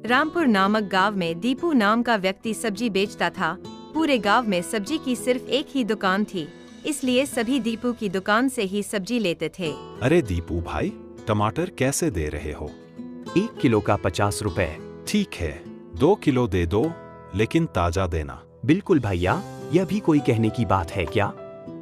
रामपुर नामक गांव में दीपू नाम का व्यक्ति सब्जी बेचता था। पूरे गांव में सब्जी की सिर्फ एक ही दुकान थी, इसलिए सभी दीपू की दुकान से ही सब्जी लेते थे। अरे दीपू भाई, टमाटर कैसे दे रहे हो? 1 किलो का 50 रुपए। ठीक है, 2 किलो दे दो, लेकिन ताजा देना। बिल्कुल भैया, यह भी कोई कहने की बात है क्या?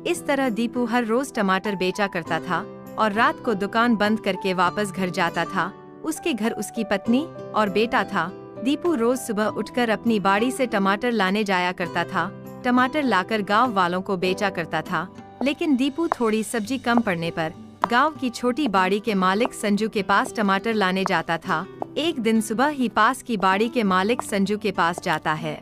इस तरह दीपू हर रोज टमाटर बेचा करता था और रात को दुकान बंद करके वापस घर जाता था। उसके घर उसकी पत्नी और बेटा था। दीपू रोज सुबह उठकर अपनी बाड़ी से टमाटर लाने जाया करता था। टमाटर लाकर गांव वालों को बेचा करता था, लेकिन दीपू थोड़ी सब्जी कम पड़ने पर गांव की छोटी बाड़ी के मालिक संजू के पास टमाटर लाने जाता था। एक दिन सुबह ही पास की बाड़ी के मालिक संजू के पास जाता है।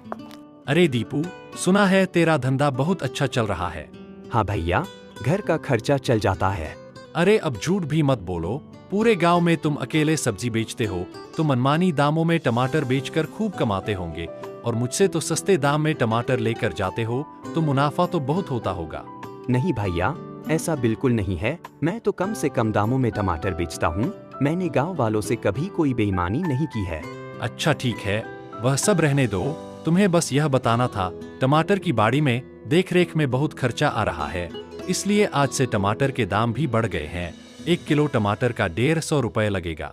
अरे दीपू, सुना है तेरा धंधा बहुत अच्छा चल रहा है। हाँ भैया, घर का खर्चा चल जाता है। अरे अब झूठ भी मत बोलो, पूरे गांव में तुम अकेले सब्जी बेचते हो तो मनमानी दामों में टमाटर बेचकर खूब कमाते होंगे, और मुझसे तो सस्ते दाम में टमाटर लेकर जाते हो तो मुनाफा तो बहुत होता होगा। नहीं भैया, ऐसा बिल्कुल नहीं है। मैं तो कम से कम दामों में टमाटर बेचता हूँ। मैंने गांव वालों से कभी कोई बेईमानी नहीं की है। अच्छा ठीक है, वह सब रहने दो। तुम्हें बस यह बताना था, टमाटर की बाड़ी में देखरेख में बहुत खर्चा आ रहा है, इसलिए आज से टमाटर के दाम भी बढ़ गए हैं। 1 किलो टमाटर का 150 रुपए लगेगा।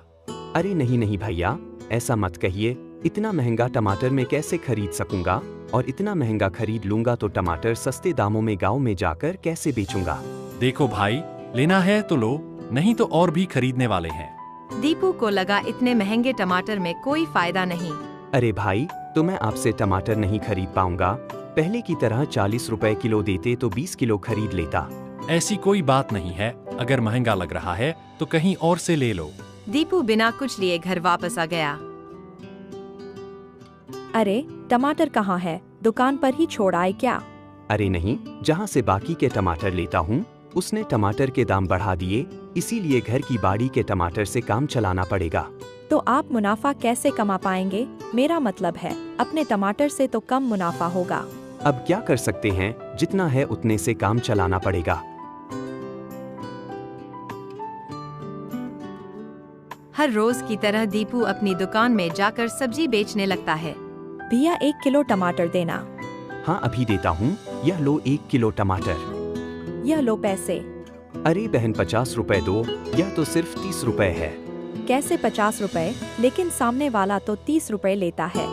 अरे नहीं नहीं भैया, ऐसा मत कहिए। इतना महंगा टमाटर मैं कैसे खरीद सकूंगा, और इतना महंगा खरीद लूंगा तो टमाटर सस्ते दामों में गांव में जाकर कैसे बेचूंगा? देखो भाई, लेना है तो लो, नहीं तो और भी खरीदने वाले हैं। दीपू को लगा इतने महंगे टमाटर में कोई फायदा नहीं। अरे भाई, तो मैं आपसे टमाटर नहीं खरीद पाऊंगा। पहले की तरह 40 रुपए किलो देते तो 20 किलो खरीद लेता। ऐसी कोई बात नहीं है, अगर महंगा लग रहा है तो कहीं और से ले लो। दीपू बिना कुछ लिए घर वापस आ गया। अरे टमाटर कहाँ है? दुकान पर ही छोड़ आए क्या? अरे नहीं, जहाँ से बाकी के टमाटर लेता हूँ उसने टमाटर के दाम बढ़ा दिए, इसीलिए घर की बाड़ी के टमाटर से काम चलाना पड़ेगा। तो आप मुनाफा कैसे कमा पाएंगे? मेरा मतलब है अपने टमाटर से तो कम मुनाफा होगा। अब क्या कर सकते हैं, जितना है उतने से काम चलाना पड़ेगा। हर रोज की तरह दीपू अपनी दुकान में जाकर सब्जी बेचने लगता है। भैया 1 किलो टमाटर देना। हाँ अभी देता हूँ, यह लो 1 किलो टमाटर। यह लो पैसे। अरे बहन 50 रुपए दो, यह तो सिर्फ 30 रुपए है। कैसे 50 रुपए? लेकिन सामने वाला तो 30 रुपए लेता है।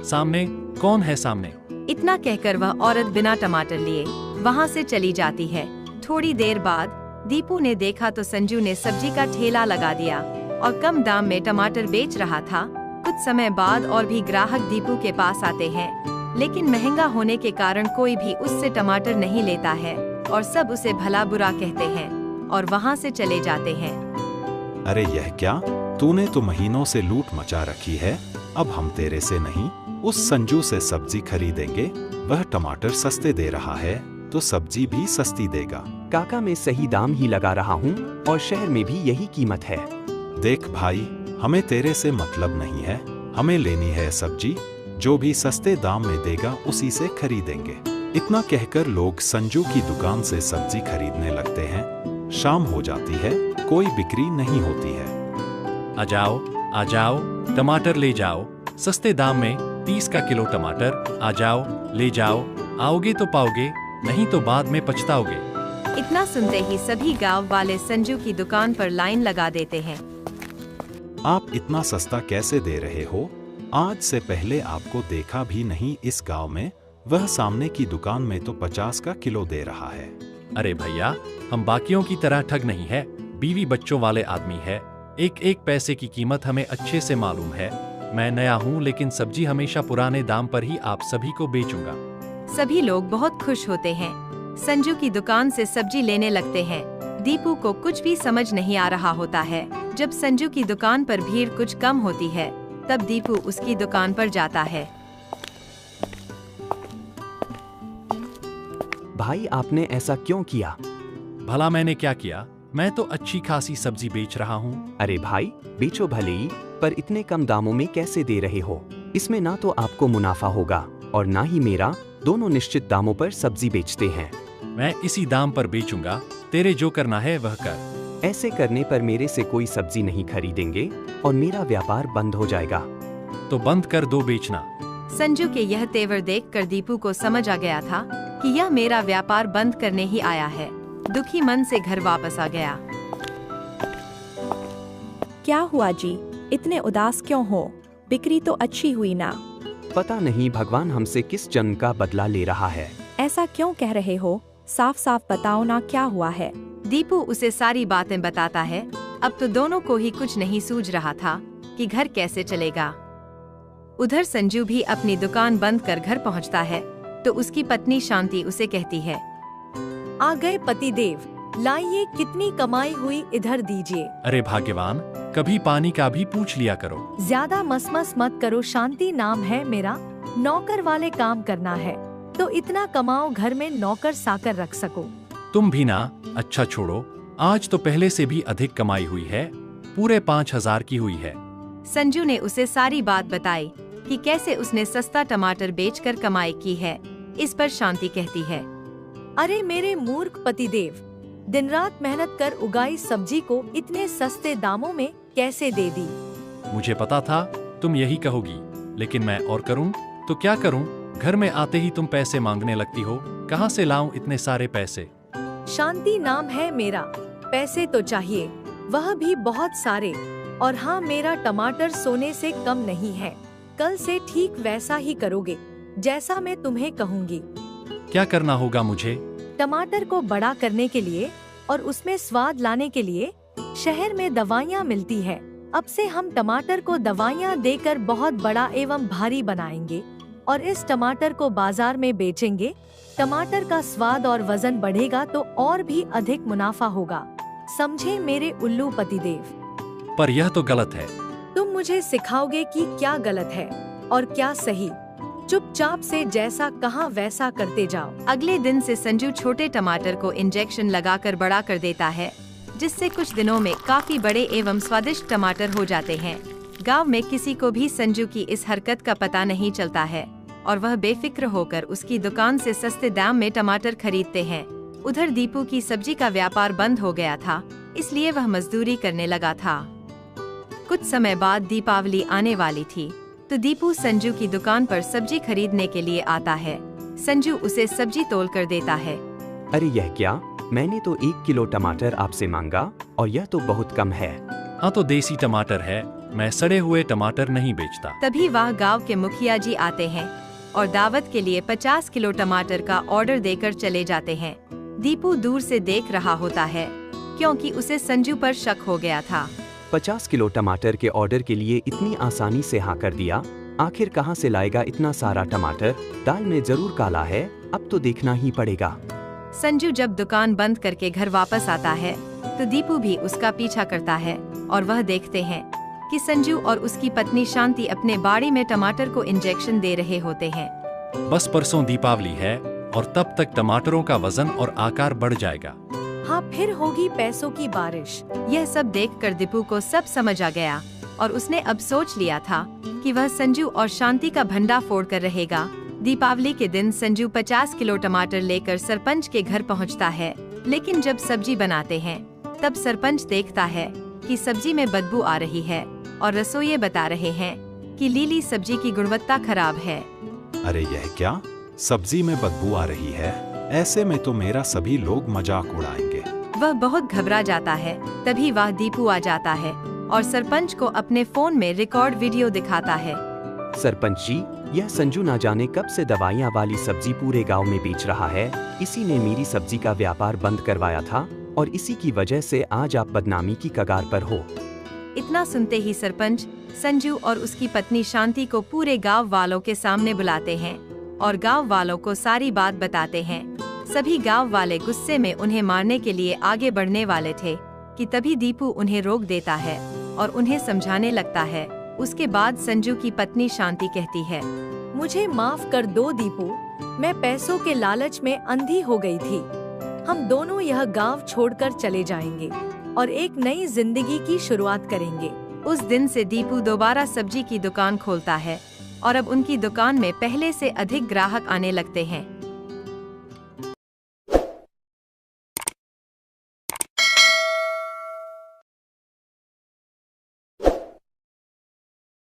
सामने कौन है? सामने? इतना कहकर वह औरत बिना टमाटर लिए वहाँ से चली जाती है। थोड़ी देर बाद दीपू ने देखा तो संजू ने सब्जी का ठेला लगा दिया और कम दाम में टमाटर बेच रहा था। कुछ समय बाद और भी ग्राहक दीपू के पास आते हैं, लेकिन महंगा होने के कारण कोई भी उससे टमाटर नहीं लेता है और सब उसे भला बुरा कहते हैं और वहाँ से चले जाते हैं। अरे यह क्या, तूने तो महीनों से लूट मचा रखी है। अब हम तेरे से नहीं, उस संजू से सब्जी खरीदेंगे। वह टमाटर सस्ते दे रहा है तो सब्जी भी सस्ती देगा। काका, मैं सही दाम ही लगा रहा हूँ और शहर में भी यही कीमत है। देख भाई, हमें तेरे से मतलब नहीं है, हमें लेनी है सब्जी। जो भी सस्ते दाम में देगा उसी से खरीदेंगे। इतना कहकर लोग संजू की दुकान से सब्जी खरीदने लगते हैं। शाम हो जाती है, कोई बिक्री नहीं होती है। आ जाओ, टमाटर ले जाओ, सस्ते दाम में 30 का किलो टमाटर। आ जाओ, ले जाओ, आओगे तो पाओगे, नहीं तो बाद में पछताओगे। इतना सुनते ही सभी गांव वाले संजू की दुकान पर लाइन लगा देते हैं। आप इतना सस्ता कैसे दे रहे हो? आज से पहले आपको देखा भी नहीं इस गांव में। वह सामने की दुकान में तो 50 का किलो दे रहा है। अरे भैया, हम बाकियों की तरह ठग नहीं है, बीवी बच्चों वाले आदमी है। एक एक पैसे की कीमत हमें अच्छे से मालूम है। मैं नया हूँ, लेकिन सब्जी हमेशा पुराने दाम पर ही आप सभी को बेचूंगा। सभी लोग बहुत खुश होते हैं। संजू की दुकान से सब्जी लेने लगते हैं। दीपू को कुछ भी समझ नहीं आ रहा होता है। जब संजू की दुकान पर भीड़ कुछ कम होती है, तब दीपू उसकी दुकान पर जाता है। भाई, आपने ऐसा क्यों किया? भला मैंने क्या किया? मैं तो अच्छी खासी सब्जी बेच रहा हूँ। अरे भाई, बेचो भले ही, पर इतने कम दामों में कैसे दे रहे हो? इसमें ना तो आपको मुनाफा होगा और ना ही मेरा। दोनों निश्चित दामों पर सब्जी बेचते हैं। मैं इसी दाम पर बेचूंगा, तेरे जो करना है वह कर। ऐसे करने पर मेरे से कोई सब्जी नहीं खरीदेंगे और मेरा व्यापार बंद हो जाएगा। तो बंद कर दो बेचना। संजू के यह तेवर देखकर दीपू को समझ आ गया था कि यह मेरा व्यापार बंद करने ही आया है। दुखी मन से घर वापस आ गया। क्या हुआ जी, इतने उदास क्यों हो? बिक्री तो अच्छी हुई ना। पता नहीं भगवान हमसे किस जन्म का बदला ले रहा है। ऐसा क्यों कह रहे हो? साफ साफ बताओ ना, क्या हुआ है? दीपू उसे सारी बातें बताता है। अब तो दोनों को ही कुछ नहीं सूझ रहा था कि घर कैसे चलेगा। उधर संजू भी अपनी दुकान बंद कर घर पहुंचता है तो उसकी पत्नी शांति उसे कहती है, आ गए पतिदेव, लाइए कितनी कमाई हुई इधर दीजिए। अरे भाग्यवान, कभी पानी का भी पूछ लिया करो। ज्यादा मसमस मत करो, शांति नाम है मेरा। नौकर वाले काम करना है तो इतना कमाओ घर में नौकर साकर रख सको। तुम भी ना। अच्छा छोड़ो, आज तो पहले से भी अधिक कमाई हुई है, पूरे 5,000 की हुई है। संजू ने उसे सारी बात बताई कि कैसे उसने सस्ता टमाटर बेचकर कमाई की है। इस पर शांति कहती है, अरे मेरे मूर्ख पतिदेव, दिन रात मेहनत कर उगाई सब्जी को इतने सस्ते दामों में कैसे दे दी? मुझे पता था तुम यही कहोगी, लेकिन मैं और करूं तो क्या करूं? घर में आते ही तुम पैसे मांगने लगती हो। कहां से लाऊं इतने सारे पैसे? शांति नाम है मेरा, पैसे तो चाहिए, वह भी बहुत सारे। और हाँ, मेरा टमाटर सोने से कम नहीं है। कल से ठीक वैसा ही करोगे जैसा मैं तुम्हें कहूँगी। क्या करना होगा मुझे? टमाटर को बड़ा करने के लिए और उसमें स्वाद लाने के लिए शहर में दवाइयाँ मिलती है। अब से हम टमाटर को दवाइयाँ देकर बहुत बड़ा एवं भारी बनाएंगे और इस टमाटर को बाजार में बेचेंगे। टमाटर का स्वाद और वजन बढ़ेगा तो और भी अधिक मुनाफा होगा। समझे मेरे उल्लू पतिदेव? पर यह तो गलत है। तुम मुझे सिखाओगे कि क्या गलत है और क्या सही। चुपचाप से जैसा कहा वैसा करते जाओ। अगले दिन से संजू छोटे टमाटर को इंजेक्शन लगाकर बड़ा कर देता है, जिससे कुछ दिनों में काफी बड़े एवं स्वादिष्ट टमाटर हो जाते हैं। गांव में किसी को भी संजू की इस हरकत का पता नहीं चलता है और वह बेफिक्र होकर उसकी दुकान से सस्ते दाम में टमाटर खरीदते हैं। उधर दीपू की सब्जी का व्यापार बंद हो गया था, इसलिए वह मजदूरी करने लगा था। कुछ समय बाद दीपावली आने वाली थी, तो दीपू संजू की दुकान पर सब्जी खरीदने के लिए आता है। संजू उसे सब्जी तोल कर देता है। अरे यह क्या, मैंने तो 1 किलो टमाटर आपसे मांगा और यह तो बहुत कम है। हाँ तो देसी टमाटर है, मैं सड़े हुए टमाटर नहीं बेचता। तभी वह गांव के मुखिया जी आते हैं और दावत के लिए 50 किलो टमाटर का ऑर्डर देकर चले जाते हैं। दीपू दूर से देख रहा होता है क्योंकि उसे संजू पर शक हो गया था। 50 किलो टमाटर के ऑर्डर के लिए इतनी आसानी से हाँ कर दिया। आखिर कहाँ से लाएगा इतना सारा टमाटर? दाल में जरूर काला है, अब तो देखना ही पड़ेगा। संजू जब दुकान बंद करके घर वापस आता है तो दीपू भी उसका पीछा करता है और वह देखते हैं कि संजू और उसकी पत्नी शांति अपने बाड़ी में टमाटर को इंजेक्शन दे रहे होते हैं। बस परसों दीपावली है और तब तक टमाटरों का वजन और आकार बढ़ जाएगा। हाँ, फिर होगी पैसों की बारिश। यह सब देखकर दीपू को सब समझ आ गया और उसने अब सोच लिया था कि वह संजू और शांति का भंडा फोड़ कर रहेगा। दीपावली के दिन संजू 50 किलो टमाटर लेकर सरपंच के घर पहुंचता है, लेकिन जब सब्जी बनाते हैं तब सरपंच देखता है कि सब्जी में बदबू आ रही है और रसोइये बता रहे हैं कि लीली सब्जी की गुणवत्ता खराब है। अरे यह क्या, सब्जी में बदबू आ रही है? ऐसे में तो मेरा सभी लोग मजाक उड़ाएंगे। वह बहुत घबरा जाता है। तभी वह दीपू आ जाता है और सरपंच को अपने फोन में रिकॉर्ड वीडियो दिखाता है। सरपंच जी, यह संजू ना जाने कब से दवाइयाँ वाली सब्जी पूरे गांव में बेच रहा है। इसी ने मेरी सब्जी का व्यापार बंद करवाया था और इसी की वजह से आज आप बदनामी की कगार पर हो। इतना सुनते ही सरपंच संजू और उसकी पत्नी शांति को पूरे गांव वालों के सामने बुलाते हैं और गांव वालों को सारी बात बताते हैं। सभी गांव वाले गुस्से में उन्हें मारने के लिए आगे बढ़ने वाले थे कि तभी दीपू उन्हें रोक देता है और उन्हें समझाने लगता है। उसके बाद संजू की पत्नी शांति कहती है, मुझे माफ कर दो दीपू, मैं पैसों के लालच में अंधी हो गई थी। हम दोनों यह गांव छोड़कर चले जाएंगे और एक नई जिंदगी की शुरुआत करेंगे। उस दिन से दीपू दोबारा सब्जी की दुकान खोलता है और अब उनकी दुकान में पहले से अधिक ग्राहक आने लगते हैं।